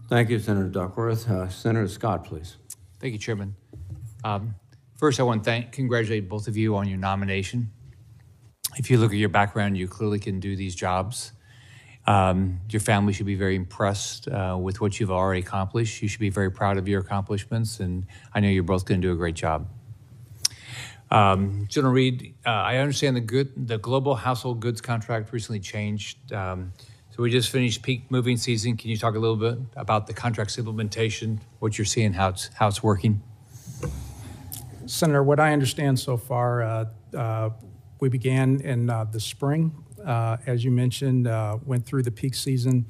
Thank you, Senator Duckworth. Senator Scott, please. Thank you, Chairman. First, I want to congratulate both of you on your nomination. If you look at your background, you clearly can do these jobs. Your family should be very impressed with what you've already accomplished. You should be very proud of your accomplishments, and I know you're both going to do a great job. General Reed, I understand the global household goods contract recently changed. So we just finished peak moving season. Can you talk a little bit about the contract's implementation, what you're seeing, how it's working? Senator, what I understand so far, we began in the spring. As you mentioned, went through the peak season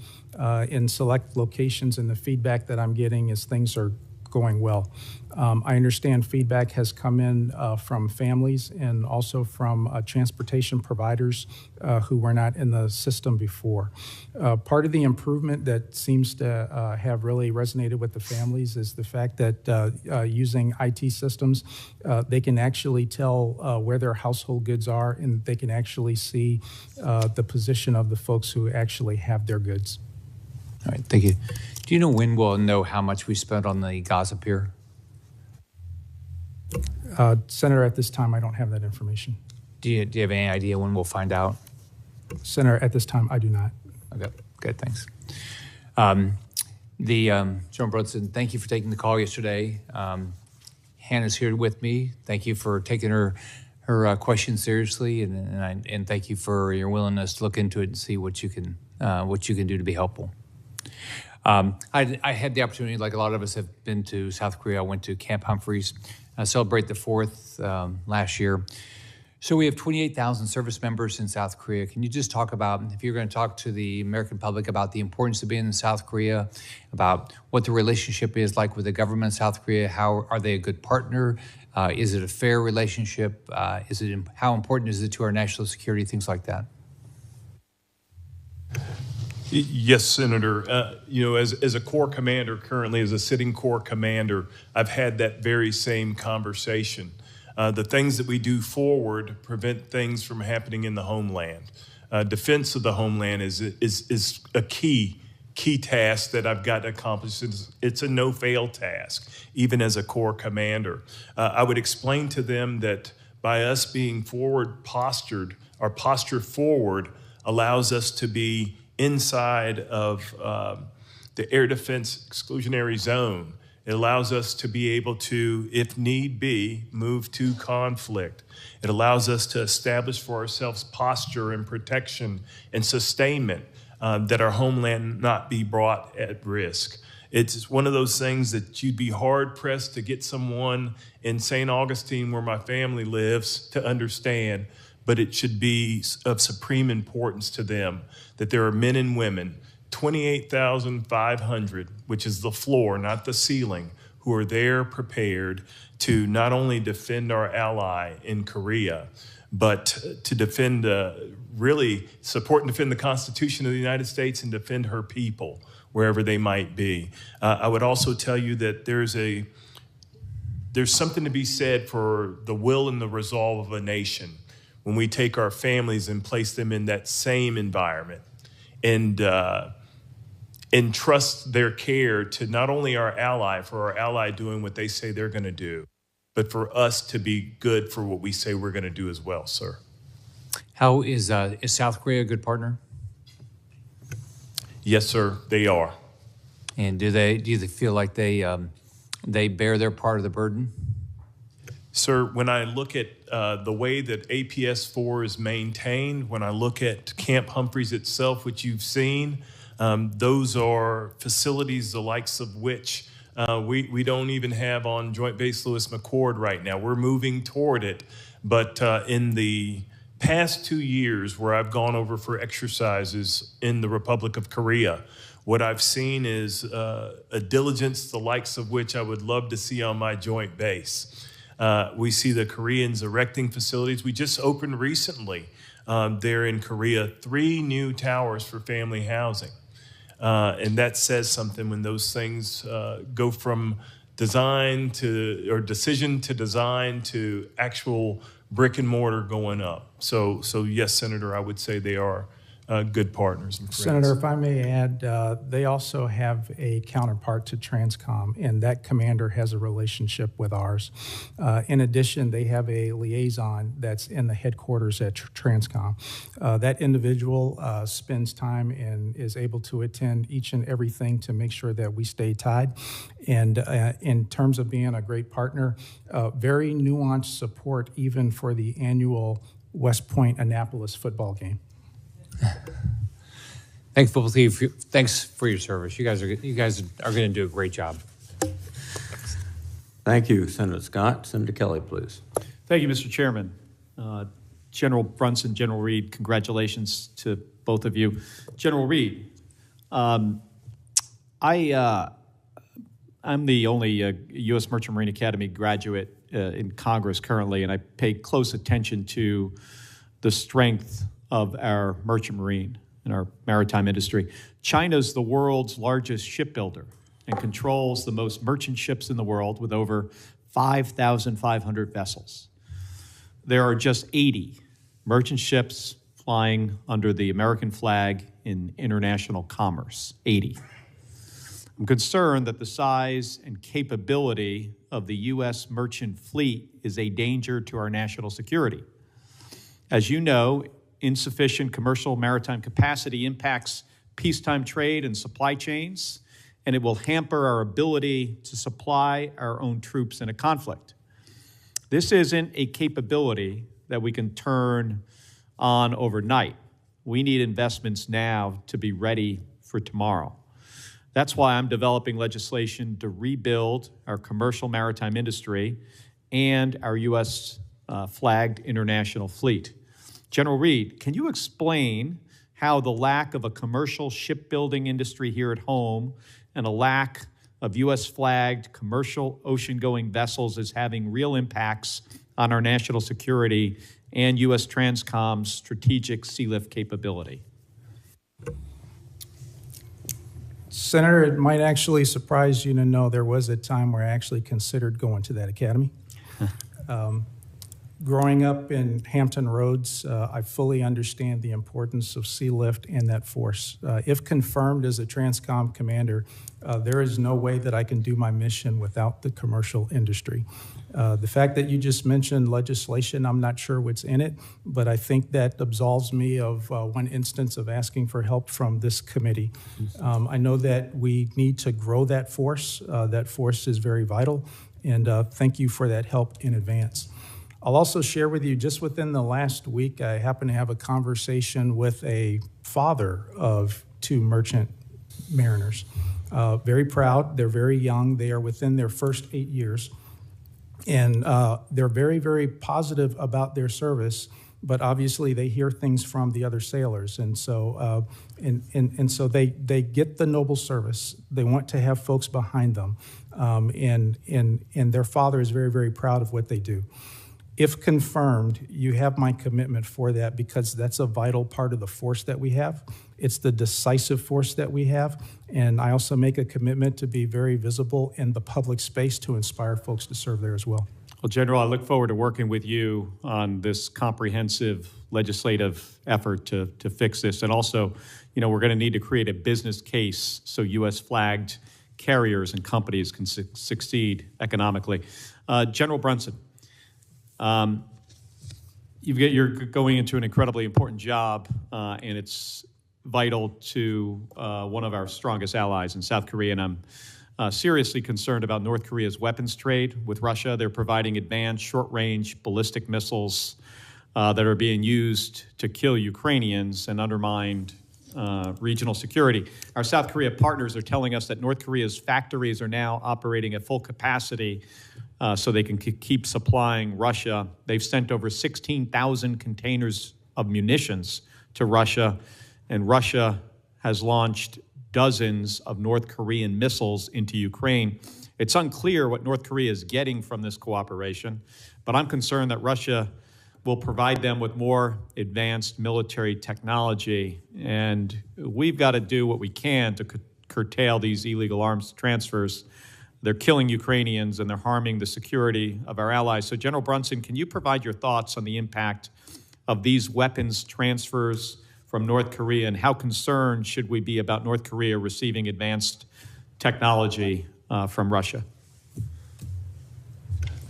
in select locations, and the feedback that I'm getting is things are going well. I understand feedback has come in from families and also from transportation providers who were not in the system before. Part of the improvement that seems to have really resonated with the families is the fact that using IT systems, they can actually tell where their household goods are, and they can actually see the position of the folks who actually have their goods. All right, thank you. Do you know when we'll know how much we spent on the Gaza pier? Senator, at this time, I don't have that information. Do you have any idea when we'll find out? Senator, at this time, I do not. Okay, good, thanks. General Brunson, thank you for taking the call yesterday. Hannah's here with me. Thank you for taking her question seriously, and thank you for your willingness to look into it and see what you can do to be helpful. I had the opportunity, like a lot of us have been to South Korea. I went to Camp Humphreys, celebrate the 4th last year. So we have 28,000 service members in South Korea. Can you just talk about, if you're going to talk to the American public about the importance of being in South Korea, about what the relationship is like with the government of South Korea? How are they a good partner? Is it a fair relationship? How important is it to our national security? Things like that. Yes, Senator. As a Corps commander currently, as a sitting Corps commander, I've had that very same conversation. The things that we do forward prevent things from happening in the homeland. Defense of the homeland is a key task that I've got to accomplish. It's a no-fail task, even as a Corps commander. I would explain to them that by us being forward postured, our posture forward allows us to be inside of the air defense exclusionary zone. It allows us to be able to, if need be, move to conflict. It allows us to establish for ourselves posture and protection and sustainment that our homeland not be brought at risk. It's one of those things that you'd be hard-pressed to get someone in St. Augustine, where my family lives, to understand, but it should be of supreme importance to them that there are men and women, 28,500, which is the floor, not the ceiling, who are there prepared to not only defend our ally in Korea, but to defend, really support and defend the Constitution of the United States and defend her people wherever they might be. I would also tell you that there's something to be said for the will and the resolve of a nation when we take our families and place them in that same environment and trust their care to not only our ally, for our ally doing what they say they're going to do, but for us to be good for what we say we're going to do as well, sir. How is South Korea a good partner? Yes, sir, they are. And do you feel like they bear their part of the burden? Sir, when I look at the way that APS-4 is maintained, when I look at Camp Humphreys itself, which you've seen, those are facilities the likes of which we don't even have on Joint Base Lewis McChord right now. We're moving toward it. But in the past 2 years where I've gone over for exercises in the Republic of Korea, what I've seen is a diligence the likes of which I would love to see on my joint base. We see the Koreans erecting facilities. We just opened recently there in Korea 3 new towers for family housing. And that says something when those things go from decision to design to actual brick and mortar going up. So yes, Senator, I would say they are good partners and friends. Senator, if I may add, they also have a counterpart to TRANSCOM, and that commander has a relationship with ours. In addition, they have a liaison that's in the headquarters at TRANSCOM. That individual spends time and is able to attend each and everything to make sure that we stay tied. And in terms of being a great partner, very nuanced support even for the annual West Point Annapolis football game. Thanks for your service. You guys are going to do a great job. Thank you, Senator Scott. Senator Kelly, please. Thank you, Mr. Chairman. General Brunson, General Reed, congratulations to both of you. General Reed, I'm the only U.S. Merchant Marine Academy graduate in Congress currently, and I pay close attention to the strength of our merchant marine and our maritime industry. China's the world's largest shipbuilder and controls the most merchant ships in the world with over 5,500 vessels. There are just 80 merchant ships flying under the American flag in international commerce, 80. I'm concerned that the size and capability of the U.S. merchant fleet is a danger to our national security. As you know, insufficient commercial maritime capacity impacts peacetime trade and supply chains, and it will hamper our ability to supply our own troops in a conflict. This isn't a capability that we can turn on overnight. We need investments now to be ready for tomorrow. That's why I'm developing legislation to rebuild our commercial maritime industry and our U.S. flagged international fleet. General Reed, can you explain how the lack of a commercial shipbuilding industry here at home and a lack of U.S. flagged commercial ocean-going vessels is having real impacts on our national security and U.S. TRANSCOM's strategic sea lift capability? Senator, it might actually surprise you to know there was a time where I actually considered going to that academy. Growing up in Hampton Roads, I fully understand the importance of sea lift and that force. If confirmed as a TRANSCOM commander, there is no way that I can do my mission without the commercial industry. The fact that you just mentioned legislation, I'm not sure what's in it, but I think that absolves me of one instance of asking for help from this committee. I know that we need to grow that force. That force is very vital, and thank you for that help in advance. I'll also share with you, just within the last week, I happened to have a conversation with a father of two merchant mariners. Very proud. They're very young. They are within their first 8 years. And they're very, very positive about their service, but obviously they hear things from the other sailors. And so, so they get the noble service. They want to have folks behind them. And their father is very, very proud of what they do. If confirmed, you have my commitment for that, because that's a vital part of the force that we have. It's the decisive force that we have. And I also make a commitment to be very visible in the public space to inspire folks to serve there as well. Well, General, I look forward to working with you on this comprehensive legislative effort to fix this. And also, you know, we're going to need to create a business case so U.S. flagged carriers and companies can succeed economically. General Brunson, you're going into an incredibly important job, and it's vital to one of our strongest allies in South Korea. And I'm seriously concerned about North Korea's weapons trade with Russia. They're providing advanced short-range ballistic missiles that are being used to kill Ukrainians and undermine regional security. Our South Korea partners are telling us that North Korea's factories are now operating at full capacity so they can keep supplying Russia. They've sent over 16,000 containers of munitions to Russia, and Russia has launched dozens of North Korean missiles into Ukraine. It's unclear what North Korea is getting from this cooperation, but I'm concerned that Russia will provide them with more advanced military technology, and we've got to do what we can to curtail these illegal arms transfers. They're killing Ukrainians and they're harming the security of our allies. So, General Brunson, can you provide your thoughts on the impact of these weapons transfers from North Korea, and how concerned should we be about North Korea receiving advanced technology from Russia?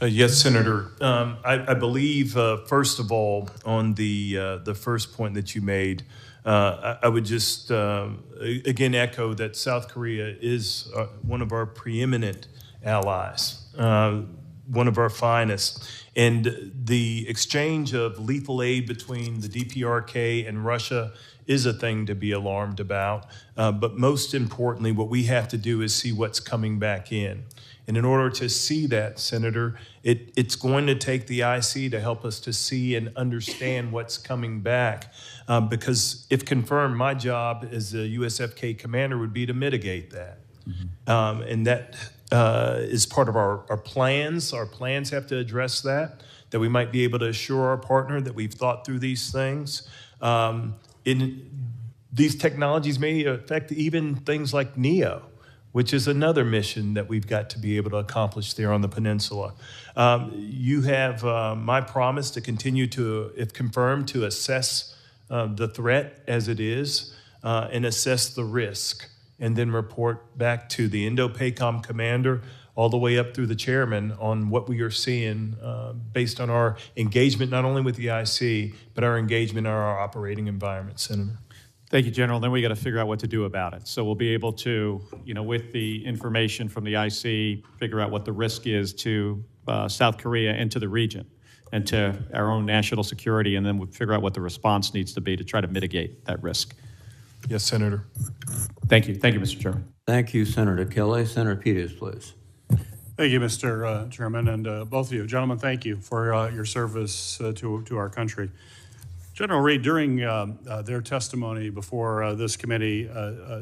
Yes, Senator. I believe, first of all, on the first point that you made, I would just again echo that South Korea is one of our preeminent allies, one of our finest. And the exchange of lethal aid between the DPRK and Russia is a thing to be alarmed about. But most importantly, what we have to do is see what's coming back in. And in order to see that, Senator, it's going to take the IC to help us to see and understand what's coming back. Because if confirmed, my job as a USFK commander would be to mitigate that. Mm-hmm. And that is part of our plans. Our plans have to address that we might be able to assure our partner that we've thought through these things. These technologies may affect even things like NEO, which is another mission that we've got to be able to accomplish there on the peninsula. You have my promise to continue to, if confirmed, to assess the threat as it is and assess the risk, and then report back to the Indo-PACOM commander all the way up through the chairman on what we are seeing based on our engagement, not only with the IC, but our engagement in our operating environment, Senator. Thank you, General. Then we got to figure out what to do about it. So we'll be able to, with the information from the IC, figure out what the risk is to South Korea and to the region and to our own national security, and then we'll figure out what the response needs to be to try to mitigate that risk. Yes, Senator. Thank you. Thank you, Mr. Chairman. Thank you, Senator Kelly. Senator Peters, please. Thank you, Mr. Chairman, and both of you. Gentlemen, thank you for your service to our country. General Reed, during their testimony before this committee,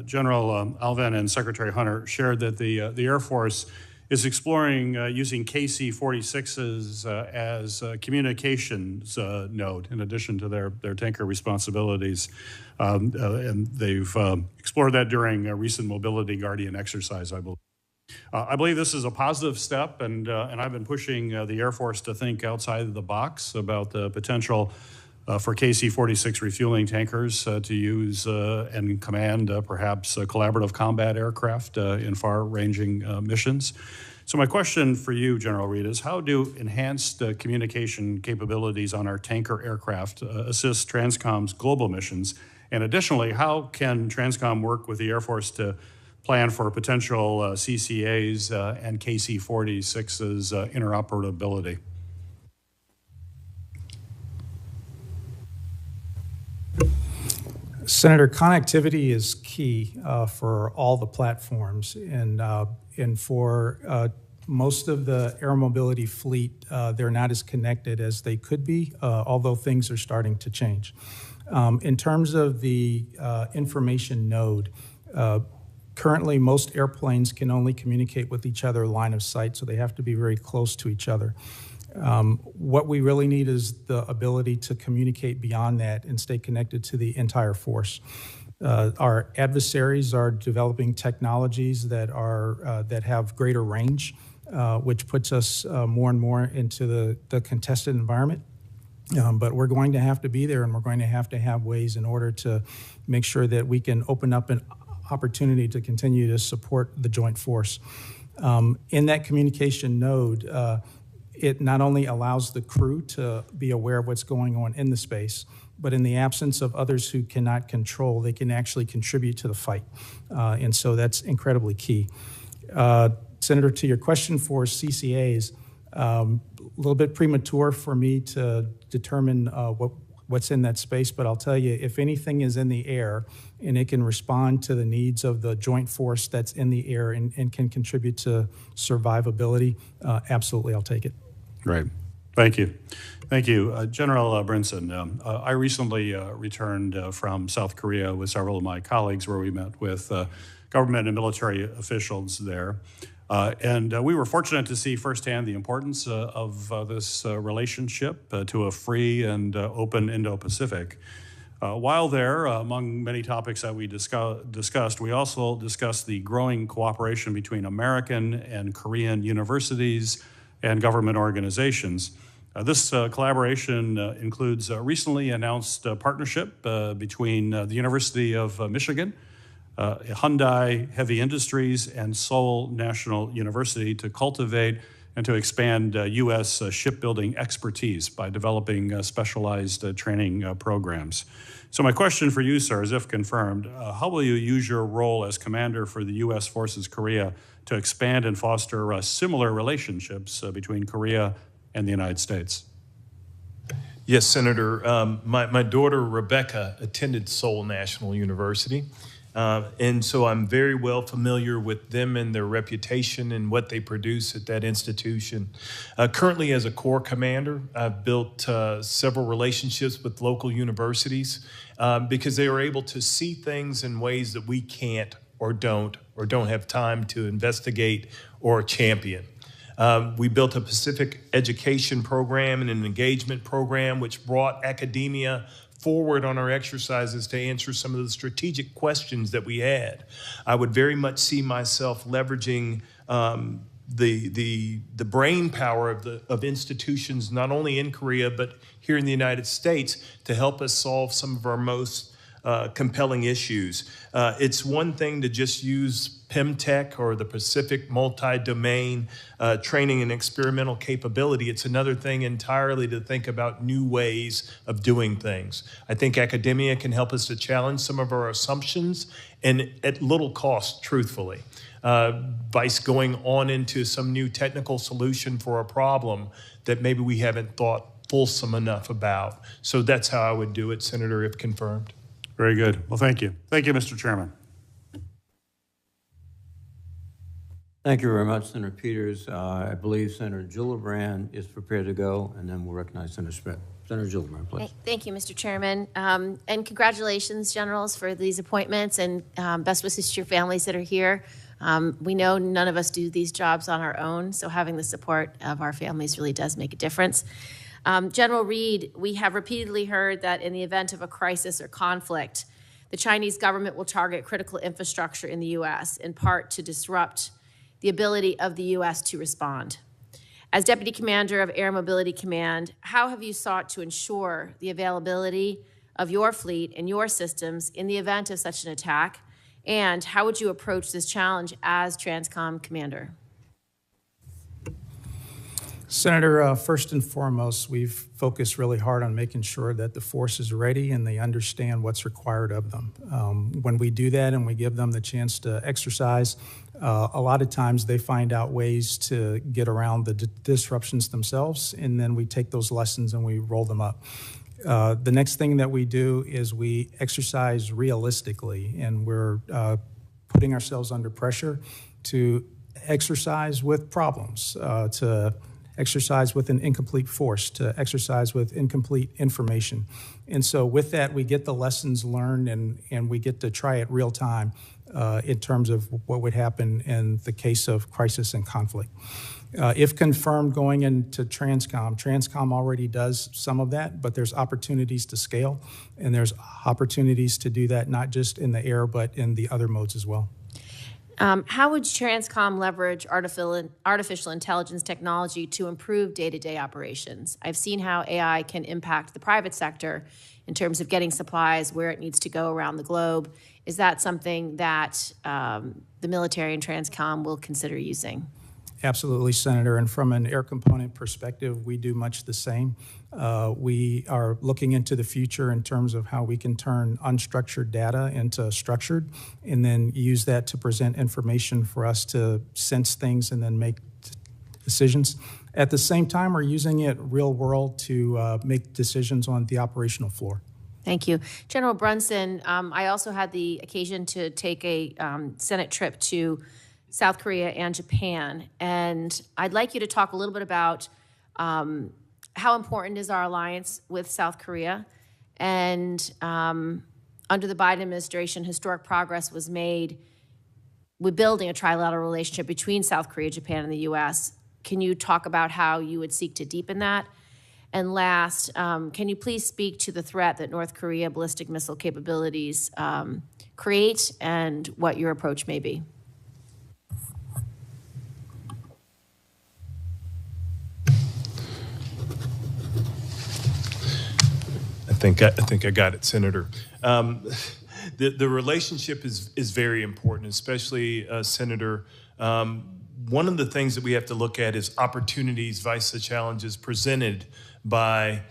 General Alvin and Secretary Hunter shared that the Air Force is exploring using KC-46s as a communications node in addition to their tanker responsibilities. And they've explored that during a recent Mobility Guardian exercise, I believe. I believe this is a positive step, and I've been pushing the Air Force to think outside of the box about the potential for KC-46 refueling tankers to use and command perhaps collaborative combat aircraft in far-ranging missions. So my question for you, General Reed, is how do enhanced communication capabilities on our tanker aircraft assist TRANSCOM's global missions? And additionally, how can TRANSCOM work with the Air Force to plan for potential CCAs and KC-46's interoperability? Senator, connectivity is key for all the platforms, and for most of the air mobility fleet, they're not as connected as they could be, although things are starting to change. In terms of the information node, currently most airplanes can only communicate with each other line of sight, so they have to be very close to each other. What we really need is the ability to communicate beyond that and stay connected to the entire force. Our adversaries are developing technologies that have greater range, which puts us more and more into the contested environment. But we're going to have to be there, and we're going to have ways in order to make sure that we can open up an opportunity to continue to support the joint force. In that communication node, it not only allows the crew to be aware of what's going on in the space, but in the absence of others who cannot control, they can actually contribute to the fight. And so that's incredibly key. Senator, to your question for CCAs, a little bit premature for me to determine what's in that space, but I'll tell you, if anything is in the air and it can respond to the needs of the joint force that's in the air and can contribute to survivability, absolutely, I'll take it. Great. Thank you. Thank you. General Brunson, I recently returned from South Korea with several of my colleagues where we met with government and military officials there. And we were fortunate to see firsthand the importance of this relationship to a free and open Indo-Pacific. While there, among many topics that we discussed, we also discussed the growing cooperation between American and Korean universities and government organizations. This collaboration includes a recently announced partnership between the University of Michigan, Hyundai Heavy Industries, and Seoul National University to cultivate and to expand U.S. shipbuilding expertise by developing specialized training programs. So my question for you, sir, is if confirmed, how will you use your role as commander for the U.S. Forces Korea to expand and foster similar relationships between Korea and the United States? Yes, Senator. My daughter, Rebecca, attended Seoul National University. And so I'm very well familiar with them and their reputation and what they produce at that institution. Currently, as a Corps commander, I've built several relationships with local universities because they are able to see things in ways that we can't or don't have time to investigate or champion. We built a Pacific education program and an engagement program which brought academia forward on our exercises to answer some of the strategic questions that we had. I would very much see myself leveraging the brain power of institutions not only in Korea but here in the United States to help us solve some of our most compelling issues. It's one thing to just use PEMTech or the Pacific multi-domain training and experimental capability. It's another thing entirely to think about new ways of doing things. I think academia can help us to challenge some of our assumptions and at little cost, truthfully. Vice going on into some new technical solution for a problem that maybe we haven't thought fulsome enough about. So that's how I would do it, Senator, if confirmed. Very good. Well, thank you. Thank you, Mr. Chairman. Thank you very much, Senator Peters. I believe Senator Gillibrand is prepared to go, and then we'll recognize Senator Smith. Senator Gillibrand, please. Thank you, Mr. Chairman. And congratulations, generals, for these appointments, and best wishes to your families that are here. We know none of us do these jobs on our own, so having the support of our families really does make a difference. General Reed, we have repeatedly heard that in the event of a crisis or conflict, the Chinese government will target critical infrastructure in the U.S., in part to disrupt the ability of the U.S. to respond. As Deputy Commander of Air Mobility Command, how have you sought to ensure the availability of your fleet and your systems in the event of such an attack? And how would you approach this challenge as TRANSCOM Commander? Senator, first and foremost, we've focused really hard on making sure that the force is ready and they understand what's required of them. When we do that and we give them the chance to exercise, a lot of times they find out ways to get around the disruptions themselves, and then we take those lessons and we roll them up. The next thing that we do is we exercise realistically, and we're putting ourselves under pressure to exercise with problems, to exercise with an incomplete force, to exercise with incomplete information. And so with that, we get the lessons learned and we get to try it real time in terms of what would happen in the case of crisis and conflict. If confirmed going into TRANSCOM already does some of that, but there's opportunities to scale, and there's opportunities to do that not just in the air, but in the other modes as well. How would TRANSCOM leverage artificial intelligence technology to improve day-to-day operations? I've seen how AI can impact the private sector in terms of getting supplies where it needs to go around the globe. Is that something that the military and TRANSCOM will consider using? Absolutely, Senator. And from an air component perspective, we do much the same. We are looking into the future in terms of how we can turn unstructured data into structured and then use that to present information for us to sense things and then make decisions. At the same time, we're using it real world to make decisions on the operational floor. Thank you. General Brunson, I also had the occasion to take a Senate trip to South Korea and Japan, and I'd like you to talk a little bit about how important is our alliance with South Korea, and under the Biden administration, historic progress was made with building a trilateral relationship between South Korea, Japan, and the U.S. Can you talk about how you would seek to deepen that? And last, can you please speak to the threat that North Korea ballistic missile capabilities create and what your approach may be? think I got it, Senator. The relationship is very important, especially, Senator. One of the things that we have to look at is opportunities vice the challenges presented by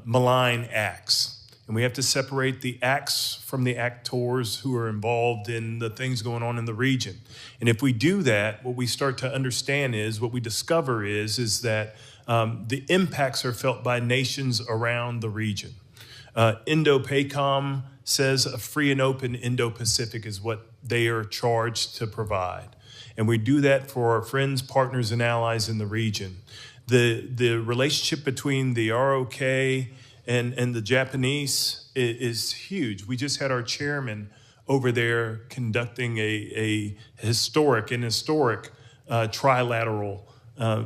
malign acts. And we have to separate the acts from the actors who are involved in the things going on in the region. And if we do that, what we start to understand is, what we discover is that the impacts are felt by nations around the region. Indo-PACOM says a free and open Indo-Pacific is what they are charged to provide. And we do that for our friends, partners, and allies in the region. The relationship between the ROK and the Japanese is huge. We just had our chairman over there conducting a historic trilateral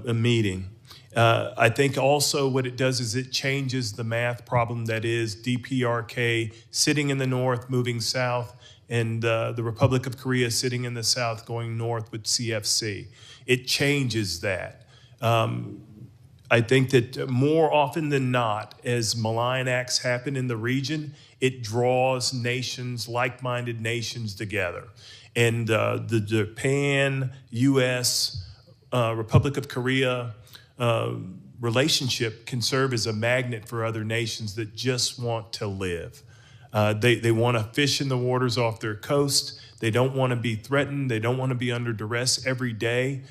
meeting. I think also what it does is it changes the math problem that is DPRK sitting in the north, moving south, and the Republic of Korea sitting in the south, going north with CFC. It changes that. I think that more often than not, as malign acts happen in the region, it draws nations, like-minded nations together. And the Japan, U.S., Republic of Korea relationship can serve as a magnet for other nations that just want to live. They want to fish in the waters off their coast. They don't want to be threatened. They don't want to be under duress every day.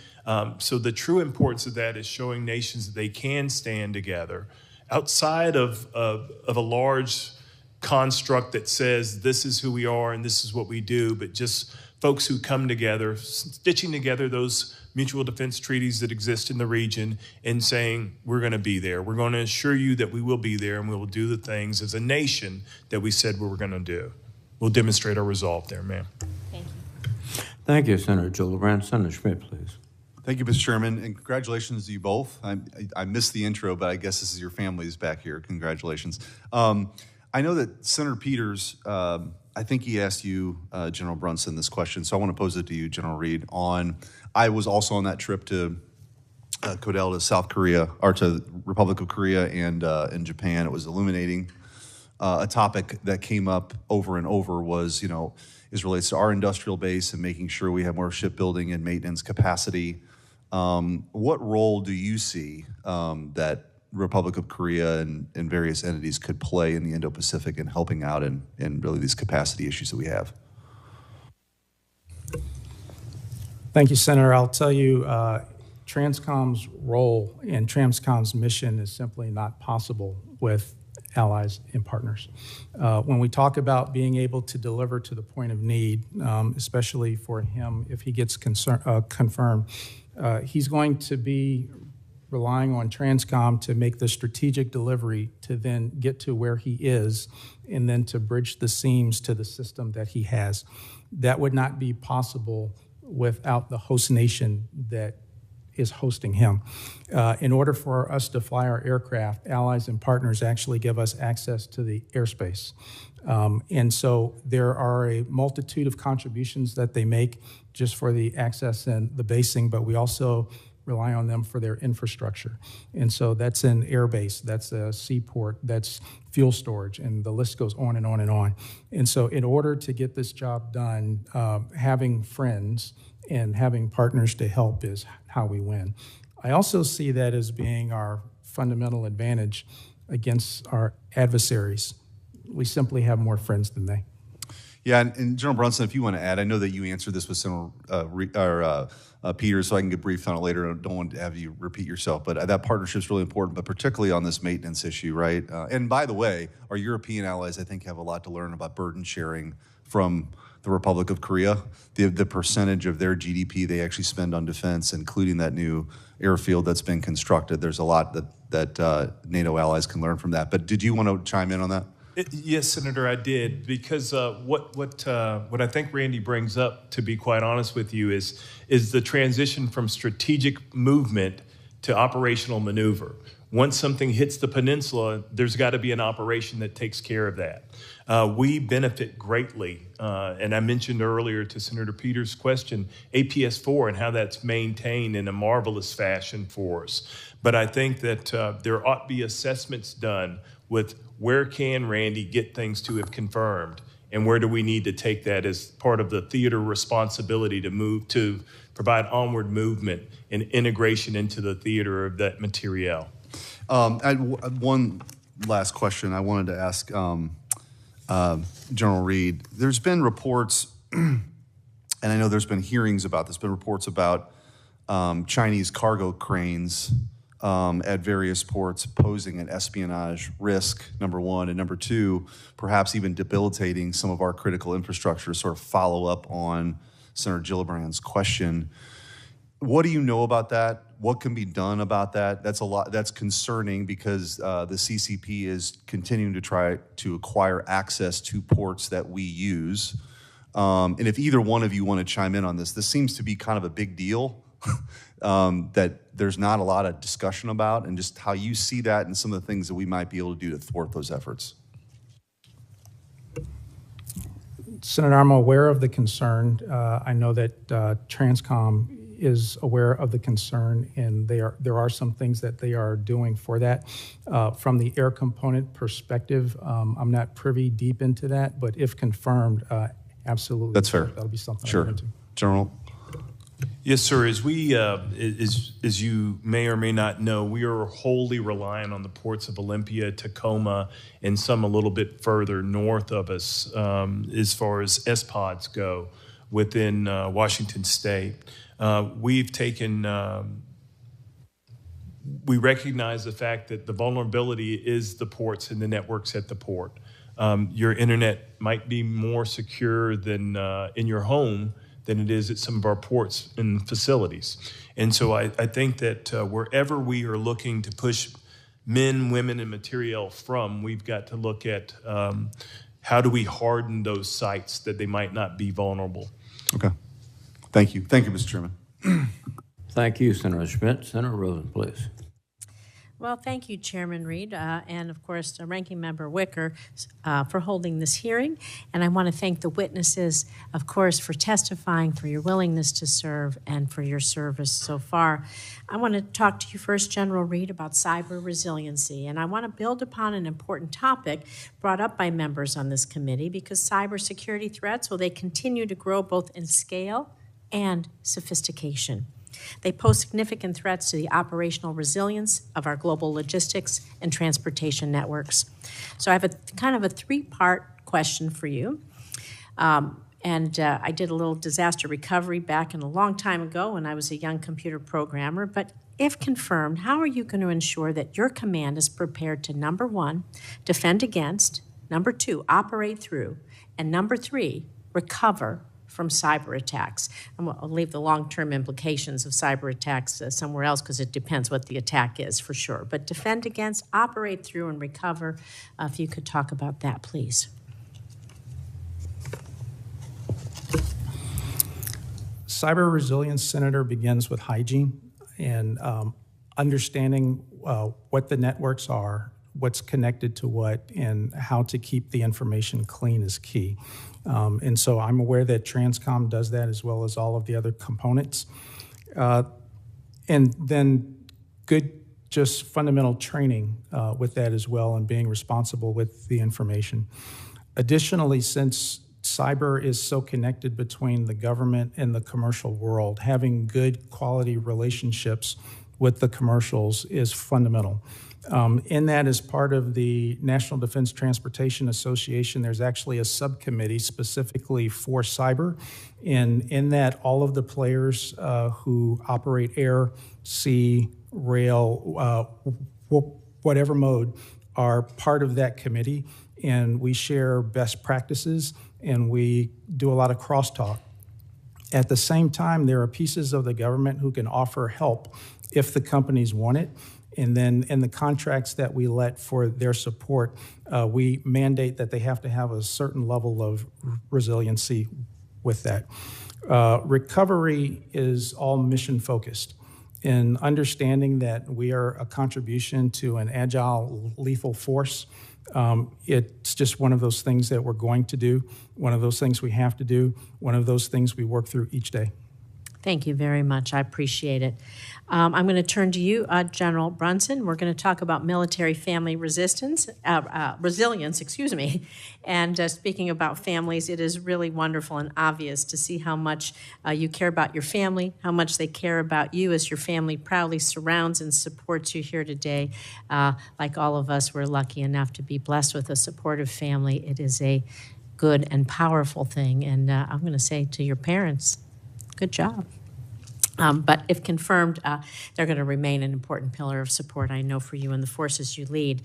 So the true importance of that is showing nations that they can stand together outside of a large construct that says this is who we are and this is what we do, but just folks who come together, stitching together those mutual defense treaties that exist in the region and saying, we're going to be there. We're going to assure you that we will be there and we will do the things as a nation that we said we were going to do. We'll demonstrate our resolve there, ma'am. Thank you. Thank you, Senator Gillibrand. Senator Schmidt, please. Thank you, Mr. Chairman, and congratulations to you both. I missed the intro, but I guess this is your families back here. Congratulations. I know that Senator Peters, I think he asked you, General Brunson, this question, so I want to pose it to you, General Reed. I was also on that trip to Kodal, to South Korea, or to Republic of Korea and Japan. It was illuminating. A topic that came up over and over was, is relates to our industrial base and making sure we have more shipbuilding and maintenance capacity. What role do you see that Republic of Korea and various entities could play in the Indo-Pacific in helping out in really these capacity issues that we have? Thank you, Senator. I'll tell you, Transcom's role and Transcom's mission is simply not possible with allies and partners. When we talk about being able to deliver to the point of need, especially for him, if he gets confirmed, he's going to be relying on Transcom to make the strategic delivery to then get to where he is and then to bridge the seams to the system that he has. That would not be possible without the host nation that is hosting him. In order for us to fly our aircraft, allies and partners actually give us access to the airspace. And so there are a multitude of contributions that they make just for the access and the basing, but we also rely on them for their infrastructure. And so that's an airbase, that's a seaport, that's fuel storage, and the list goes on and on and on. And so in order to get this job done, having friends and having partners to help is how we win. I also see that as being our fundamental advantage against our adversaries. We simply have more friends than they. Yeah, and General Brunson, if you want to add, I know that you answered this with Senator Peters, so I can get briefed on it later. I don't want to have you repeat yourself, but that partnership is really important, but particularly on this maintenance issue, right? And by the way, our European allies, I think, have a lot to learn about burden sharing from the Republic of Korea. The percentage of their GDP they actually spend on defense, including that new airfield that's been constructed. There's a lot that NATO allies can learn from that. But did you want to chime in on that? Yes, Senator, I did, because what I think Randy brings up, to be quite honest with you, is the transition from strategic movement to operational maneuver. Once something hits the peninsula, there's got to be an operation that takes care of that. We benefit greatly, and I mentioned earlier to Senator Peters' question, APS-4 and how that's maintained in a marvelous fashion for us. But I think that there ought to be assessments done with where can Randy get things to if confirmed? And where do we need to take that as part of the theater responsibility to move to provide onward movement and integration into the theater of that materiel? One last question I wanted to ask General Reed. There's been reports, and I know there's been hearings about this, been reports about Chinese cargo cranes at various ports posing an espionage risk, number one, and number two, perhaps even debilitating some of our critical infrastructure, sort of follow up on Senator Gillibrand's question. What do you know about that? What can be done about that? That's a lot. That's concerning because the CCP is continuing to try to acquire access to ports that we use. And if either one of you want to chime in on this seems to be kind of a big deal that there's not a lot of discussion about, and just how you see that and some of the things that we might be able to do to thwart those efforts. Senator, I'm aware of the concern. I know that Transcom is aware of the concern, and there are some things that they are doing for that. From the air component perspective, I'm not privy deep into that, but if confirmed, absolutely. That's fair. That'll be something Sure. I'll get into. General? Yes, sir. As we, as you may or may not know, we are wholly reliant on the ports of Olympia, Tacoma, and some a little bit further north of us as far as SPODs go within Washington State. We've taken, we recognize the fact that the vulnerability is the ports and the networks at the port. Your internet might be more secure than in your home than it is at some of our ports and facilities. And so I think that wherever we are looking to push men, women, and material from, we've got to look at how do we harden those sites that they might not be vulnerable. Okay. Thank you. Thank you, Mr. Chairman. Thank you, Senator Schmidt. Senator Rosen, please. Well, thank you, Chairman Reed, and of course, Ranking Member Wicker for holding this hearing. And I want to thank the witnesses, of course, for testifying, for your willingness to serve, and for your service so far. I want to talk to you first, General Reed, about cyber resiliency. And I want to build upon an important topic brought up by members on this committee, because cybersecurity threats, well, they continue to grow both in scale and sophistication. They pose significant threats to the operational resilience of our global logistics and transportation networks. So I have a kind of a three-part question for you. I did a little disaster recovery back in a long time ago when I was a young computer programmer. But if confirmed, how are you going to ensure that your command is prepared to, number one, defend against, number two, operate through, and number three, recover from cyber attacks? I'll leave the long-term implications of cyber attacks somewhere else, because it depends what the attack is, for sure. But defend against, operate through, and recover. If you could talk about that, please. Cyber resilience, Senator, begins with hygiene and understanding what the networks are, what's connected to what, and how to keep the information clean is key. And so I'm aware that Transcom does that, as well as all of the other components. And then good, just fundamental training with that as well, and being responsible with the information. Additionally, since cyber is so connected between the government and the commercial world, having good quality relationships with the commercials is fundamental. In that, as part of the National Defense Transportation Association, there's actually a subcommittee specifically for cyber. And in that, all of the players who operate air, sea, rail, whatever mode, are part of that committee. And we share best practices, and we do a lot of crosstalk. At the same time, there are pieces of the government who can offer help if the companies want it. And then in the contracts that we let for their support, we mandate that they have to have a certain level of resiliency with that. Recovery is all mission focused. In understanding that we are a contribution to an agile, lethal force, it's just one of those things that we're going to do, one of those things we have to do, one of those things we work through each day. Thank you very much. I appreciate it. I'm going to turn to you, General Brunson. We're going to talk about military family resilience. And speaking about families, it is really wonderful and obvious to see how much you care about your family, how much they care about you as your family proudly surrounds and supports you here today. Like all of us, we're lucky enough to be blessed with a supportive family. It is a good and powerful thing. And I'm going to say to your parents, good job. But if confirmed, they're going to remain an important pillar of support, I know, for you and the forces you lead.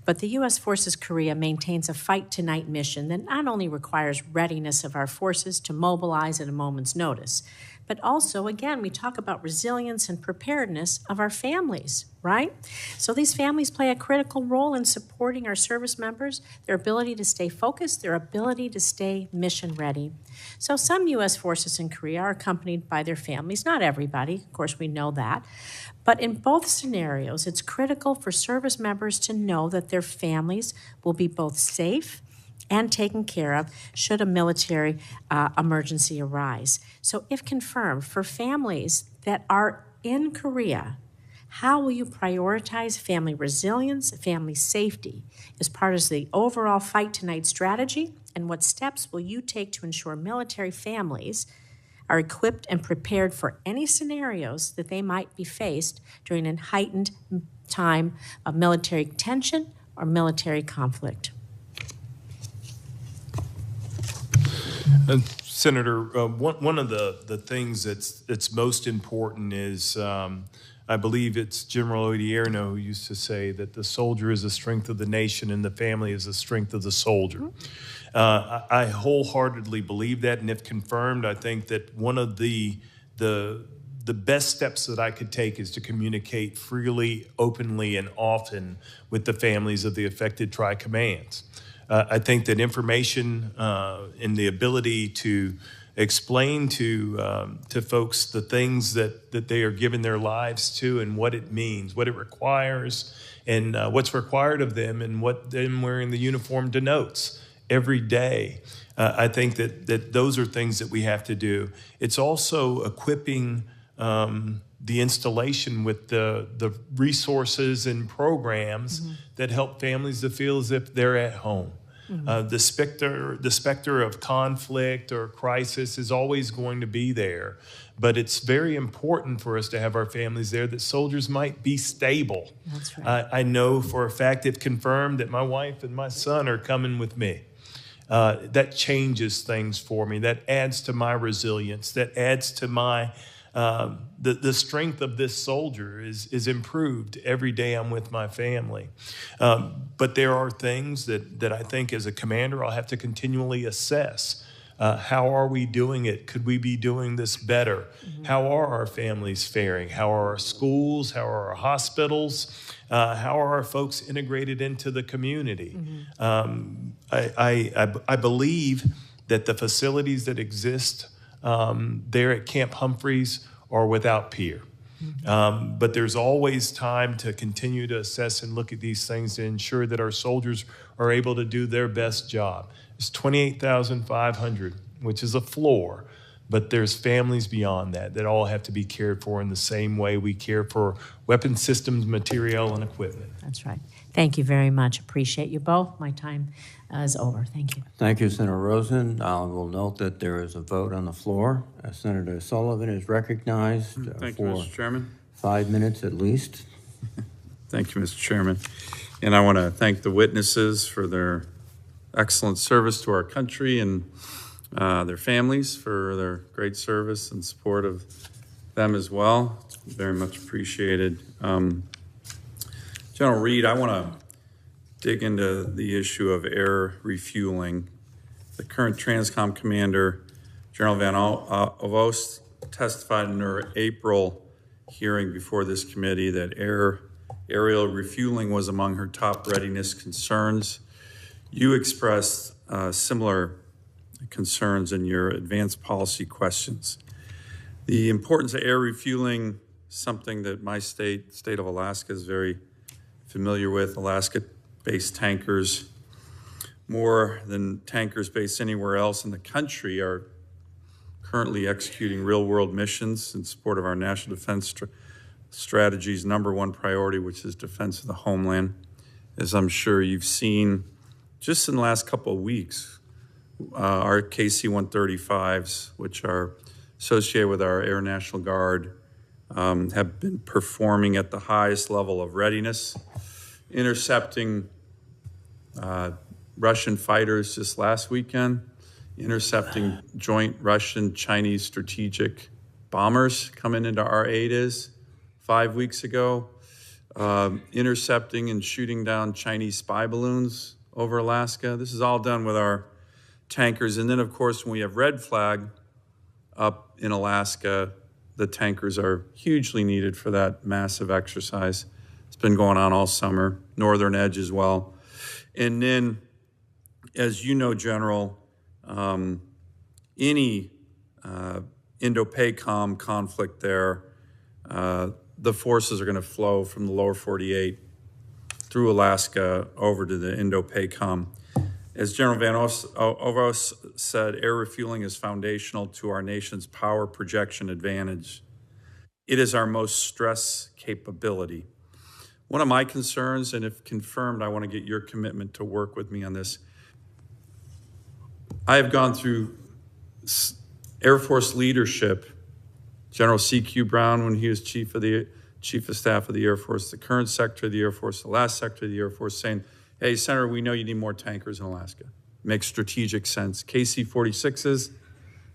But the U.S. Forces Korea maintains a fight-tonight mission that not only requires readiness of our forces to mobilize at a moment's notice, but also, again, we talk about resilience and preparedness of our families, right? So these families play a critical role in supporting our service members, their ability to stay focused, their ability to stay mission ready. So some U.S. forces in Korea are accompanied by their families, not everybody, of course we know that, but in both scenarios, it's critical for service members to know that their families will be both safe and taken care of should a military emergency arise. So if confirmed, for families that are in Korea, how will you prioritize family resilience, family safety as part of the overall Fight Tonight strategy? And what steps will you take to ensure military families are equipped and prepared for any scenarios that they might be faced during a heightened time of military tension or military conflict? Senator, one of the things that's most important is, I believe it's General Odierno who used to say that the soldier is the strength of the nation and the family is the strength of the soldier. I wholeheartedly believe that, and if confirmed, I think that one of the best steps that I could take is to communicate freely, openly, and often with the families of the affected tri-commands. I think that information and the ability to explain to folks the things that they are giving their lives to and what it means, what it requires, and what's required of them, and what them wearing the uniform denotes every day. I think that those are things that we have to do. It's also equipping the installation with the resources and programs that help families to feel as if they're at home. The specter of conflict or crisis is always going to be there, but it's very important for us to have our families there, that soldiers might be stable. That's right. I know for a fact, if confirmed, that my wife and my son are coming with me. That changes things for me. That adds to my resilience. That adds to my the strength of this soldier is improved every day I'm with my family. But there are things that I think as a commander I'll have to continually assess. How are we doing it? Could we be doing this better? How are our families faring? How are our schools? How are our hospitals? How are our folks integrated into the community? I believe that the facilities that exist there at Camp Humphreys are without peer. But there's always time to continue to assess and look at these things to ensure that our soldiers are able to do their best job. It's 28,500, which is a floor, but there's families beyond that all have to be cared for in the same way we care for weapon systems, material, and equipment. That's right. Thank you very much. Appreciate you both. My time is over. Thank you. Thank you, Senator Rosen. I will note that there is a vote on the floor. Senator Sullivan is recognized Thank you, for Mr. Chairman. 5 minutes at least. Thank you, Mr. Chairman. And I want to thank the witnesses for their excellent service to our country and their families for their great service and support of them as well. Very much appreciated. General Reed, I want to dig into the issue of air refueling. The current Transcom commander, General Van Oijust, testified in her April hearing before this committee that aerial refueling was among her top readiness concerns. You expressed similar concerns in your advanced policy questions. The importance of air refueling, something that my state of Alaska, is very familiar with. Alaska-based tankers, more than tankers based anywhere else in the country, are currently executing real-world missions in support of our national defense strategy's number one priority, which is defense of the homeland. As I'm sure you've seen just in the last couple of weeks, our KC-135s, which are associated with our Air National Guard, have been performing at the highest level of readiness, intercepting Russian fighters just last weekend, intercepting joint Russian-Chinese strategic bombers coming into our AIDAs 5 weeks ago, intercepting and shooting down Chinese spy balloons over Alaska. This is all done with our tankers. And then, of course, when we have red flag up in Alaska, the tankers are hugely needed for that massive exercise. It's been going on all summer, Northern Edge as well. And then, as you know, General, any Indo-PACOM conflict there, the forces are going to flow from the lower 48 through Alaska over to the Indo-PACOM. As General Van Oijust said, air refueling is foundational to our nation's power projection advantage. It is our most stress capability. One of my concerns, and if confirmed, I want to get your commitment to work with me on this. I have gone through Air Force leadership, General C.Q. Brown when he was Chief of Staff of the Air Force, the current Secretary of the Air Force, the last Secretary of the Air Force, saying, hey, Senator, we know you need more tankers in Alaska. Makes strategic sense. KC-46s,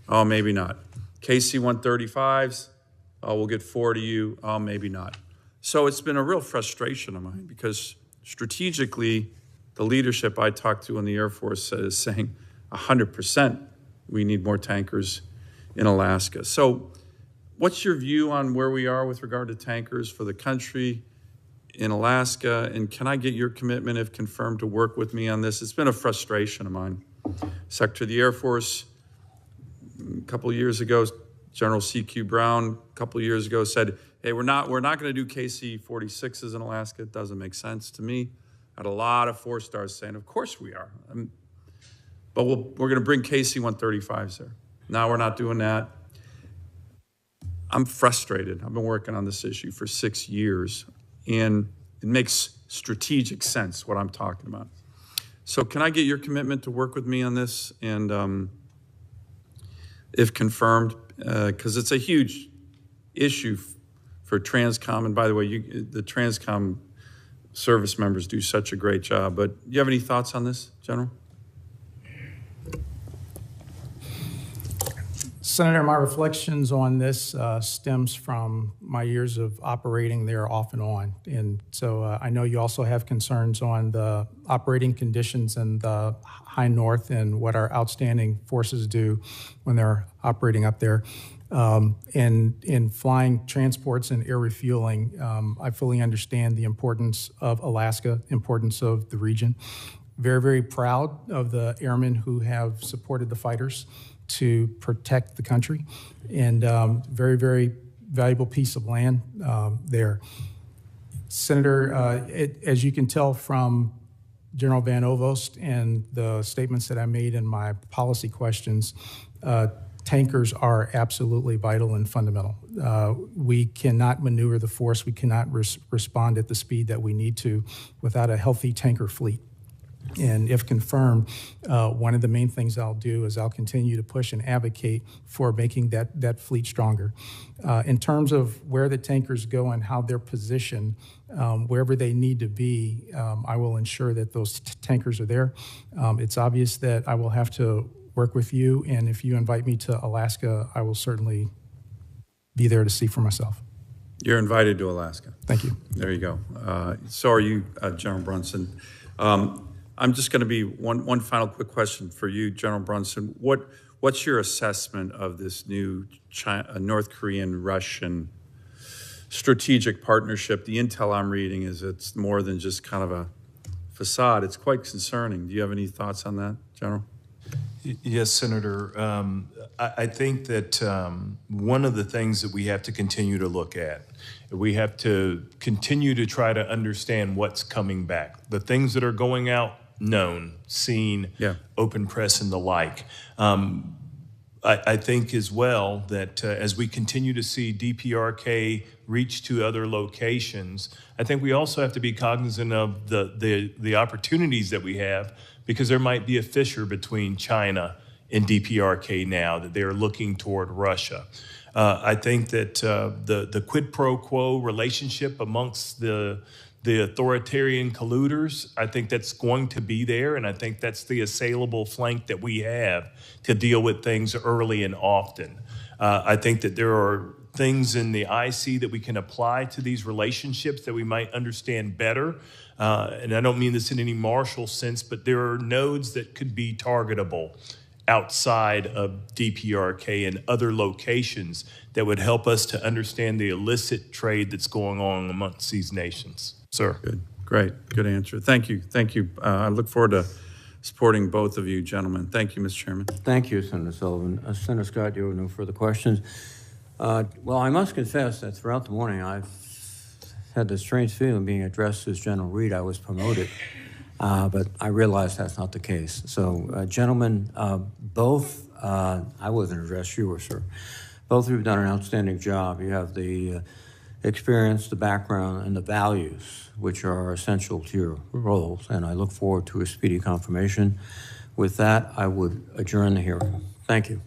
oh, maybe not. KC-135s, oh, we'll get 4 to you, oh, maybe not. So it's been a real frustration of mine because strategically, the leadership I talked to in the Air Force is saying 100% we need more tankers in Alaska. So what's your view on where we are with regard to tankers for the country in Alaska? And can I get your commitment, if confirmed, to work with me on this? It's been a frustration of mine. Secretary of the Air Force, a couple of years ago, General C.Q. Brown, a couple of years ago, said, hey, we're not going to do KC-46s in Alaska. It doesn't make sense to me. I had a lot of 4-stars saying, of course we are. But we're going to bring KC-135s there. Now we're not doing that. I'm frustrated. I've been working on this issue for 6 years, and it makes strategic sense what I'm talking about. So can I get your commitment to work with me on this? And if confirmed, because it's a huge issue for TRANSCOM. And by the way, the TRANSCOM service members do such a great job. But do you have any thoughts on this, General? Senator, my reflections on this stems from my years of operating there off and on. And so I know you also have concerns on the operating conditions in the high north and what our outstanding forces do when they're operating up there. In flying transports and air refueling, I fully understand the importance of Alaska, importance of the region. Very, very proud of the airmen who have supported the fighters to protect the country, and very, very valuable piece of land there. Senator, as you can tell from General Van Oijust and the statements that I made in my policy questions, tankers are absolutely vital and fundamental. We cannot maneuver the force, we cannot respond at the speed that we need to without a healthy tanker fleet. And if confirmed, one of the main things I'll do is I'll continue to push and advocate for making that fleet stronger. In terms of where the tankers go and how they're positioned, wherever they need to be, I will ensure that those tankers are there. It's obvious that I will have to work with you, and if you invite me to Alaska, I will certainly be there to see for myself. You're invited to Alaska. Thank you. There you go. So are you, General Brunson. I'm just going to be one final quick question for you, General Brunson. What's your assessment of this new North Korean-Russian strategic partnership? The intel I'm reading is it's more than just kind of a facade. It's quite concerning. Do you have any thoughts on that, General? Yes, Senator. I think that one of the things that we have to continue to look at, we have to continue to try to understand what's coming back. The things that are going out, known, seen, open press and the like. I think as well that as we continue to see DPRK reach to other locations, I think we also have to be cognizant of the opportunities that we have, because there might be a fissure between China and DPRK now that they are looking toward Russia. I think that the quid pro quo relationship amongst the authoritarian colluders, I think that's going to be there, and I think that's the assailable flank that we have to deal with things early and often. I think that there are things in the IC that we can apply to these relationships that we might understand better. And I don't mean this in any martial sense, but there are nodes that could be targetable outside of DPRK and other locations that would help us to understand the illicit trade that's going on amongst these nations. Sir. Good, great, good answer. Thank you, thank you. I look forward to supporting both of you gentlemen. Thank you, Mr. Chairman. Thank you, Senator Sullivan. Senator Scott, you have no further questions. Well, I must confess that throughout the morning I've had this strange feeling being addressed as General Reed. I was promoted, but I realized that's not the case. So, gentlemen, both, I wasn't addressed, you were, sir. Both of you have done an outstanding job. You have the experience, the background, and the values which are essential to your roles, and I look forward to a speedy confirmation. With that, I would adjourn the hearing. Thank you.